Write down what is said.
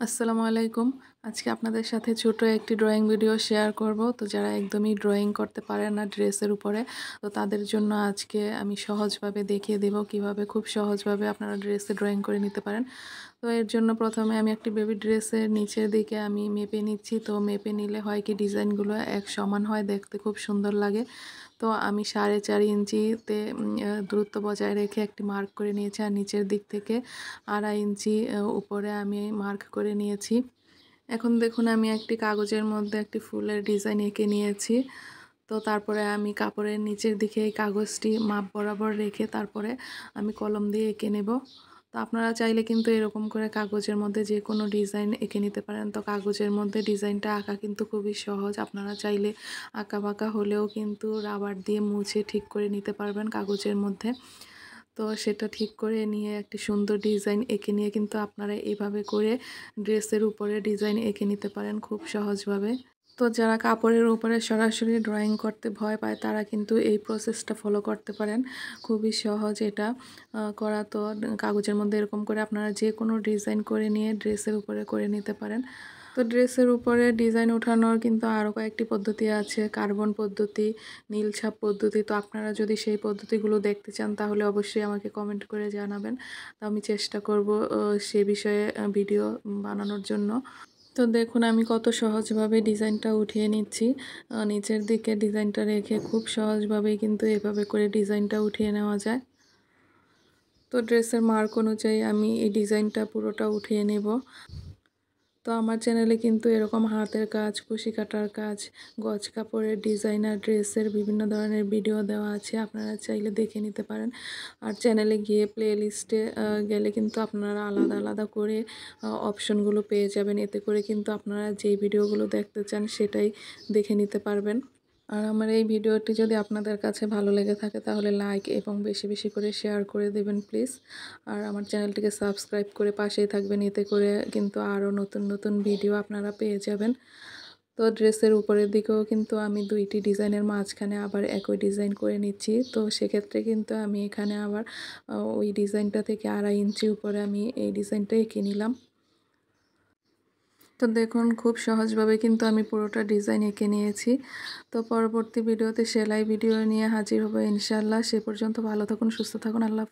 আসসালামু আলাইকুম। আজকে আপনাদের সাথে ছোট একটি ড্রয়িং ভিডিও শেয়ার করব। তো যারা একদমই ড্রয়িং করতে পারে না ড্রেসের উপরে, তো তাদের জন্য আজকে আমি সহজভাবে দেখিয়ে দেব কিভাবে খুব সহজভাবে আপনারা ড্রেসে ড্রয়িং করে নিতে পারেন। তো এর জন্য প্রথমে আমি একটি বেবি ড্রেসের নিচের দিকে আমি মেপে নিচ্ছি। তো মেপে নিলে হয় কি ডিজাইনগুলো এক সমান হয়, দেখতে খুব সুন্দর লাগে। তো আমি 4.5 ইঞ্চিতে দূরত্ব বজায় রেখে একটি মার্ক করে নিয়েছি, আর নিচের দিক থেকে 2.5 ইঞ্চি উপরে আমি মার্ক করে নিয়েছি। এখন দেখুন আমি একটি কাগজের মধ্যে একটি ফুলের ডিজাইন এঁকে নিয়েছি। তো তারপরে আমি কাপড়ের নিচের দিকে এই কাগজটি মাপ বরাবর রেখে তারপরে আমি কলম দিয়ে এঁকে নেব। তো আপনারা চাইলে কিন্তু এরকম করে কাগজের মধ্যে যে কোনো ডিজাইন এঁকে নিতে পারেন। তো কাগজের মধ্যে ডিজাইনটা আঁকা কিন্তু খুবই সহজ। আপনারা চাইলে আঁকা-বাঁকা হলেও কিন্তু রাবার দিয়ে মুছে ঠিক করে নিতে পারবেন কাগজের মধ্যে। তো সেটা ঠিক করে নিয়ে একটি সুন্দর ডিজাইন এঁকে নিয়ে কিন্তু আপনারা এভাবে করে ড্রেসের উপরে ডিজাইন এঁকে নিতে পারেন খুব সহজভাবে। তো যারা কাপড়ের উপরে সরাসরি ড্রয়িং করতে ভয় পায় তারা কিন্তু এই প্রসেসটা ফলো করতে পারেন। খুবই সহজ এটা করা। তো কাগজের মধ্যে এরকম করে আপনারা যে কোনো ডিজাইন করে নিয়ে ড্রেসের উপরে করে নিতে পারেন। তো ড্রেসের উপরে ডিজাইন ওঠানোর কিন্তু আরও কয়েকটি পদ্ধতি আছে, কার্বন পদ্ধতি, নীল ছাপ পদ্ধতি। তো আপনারা যদি সেই পদ্ধতিগুলো দেখতে চান তাহলে অবশ্যই আমাকে কমেন্ট করে জানাবেন। তো আমি চেষ্টা করব সে বিষয়ে ভিডিও বানানোর জন্য। তো দেখুন আমি কত সহজভাবে ডিজাইনটা উঠিয়ে নিচ্ছি। নিচের দিকে ডিজাইনটা রেখে খুব সহজভাবেই কিন্তু এভাবে করে ডিজাইনটা উঠিয়ে নেওয়া যায়। তো ড্রেসের মার্ক অনুযায়ী আমি এই ডিজাইনটা পুরোটা উঠিয়ে নেব। তো আমার চ্যানেলে কিন্তু এরকম হাতের কাজ, কুশি কাটার কাজ, গজ কাপড়ের ডিজাইনার ড্রেসের বিভিন্ন ধরনের ভিডিও দেওয়া আছে, আপনারা চাইলে দেখে নিতে পারেন। আর চ্যানেলে গিয়ে প্লে লিস্টে গেলে কিন্তু আপনারা আলাদা আলাদা করে অপশনগুলো পেয়ে যাবেন। এতে করে কিন্তু আপনারা যেই ভিডিওগুলো দেখতে চান সেটাই দেখে নিতে পারবেন। আর আমার এই ভিডিওটি যদি আপনাদের কাছে ভালো লেগে থাকে তাহলে লাইক এবং বেশি বেশি করে শেয়ার করে দেবেন প্লিজ। আর আমার চ্যানেলটিকে সাবস্ক্রাইব করে পাশেই থাকবেন, এতে করে কিন্তু আরও নতুন নতুন ভিডিও আপনারা পেয়ে যাবেন। তো ড্রেসের উপরের দিকেও কিন্তু আমি দুইটি ডিজাইনের মাঝখানে আবার একই ডিজাইন করে নিচ্ছি। তো সেক্ষেত্রে কিন্তু আমি এখানে আবার ওই ডিজাইনটা থেকে 2.5 ইঞ্চি উপরে আমি এই ডিজাইনটা এঁকে নিলাম। তো দেখুন খুব সহজভাবে কিন্তু আমি পুরোটা ডিজাইন এঁকে নিয়েছি। তো পরবর্তী ভিডিওতে সেলাই ভিডিও নিয়ে হাজির হব ইনশাআল্লাহ। সে পর্যন্ত ভালো থাকুন, সুস্থ থাকুন। আল্লাহ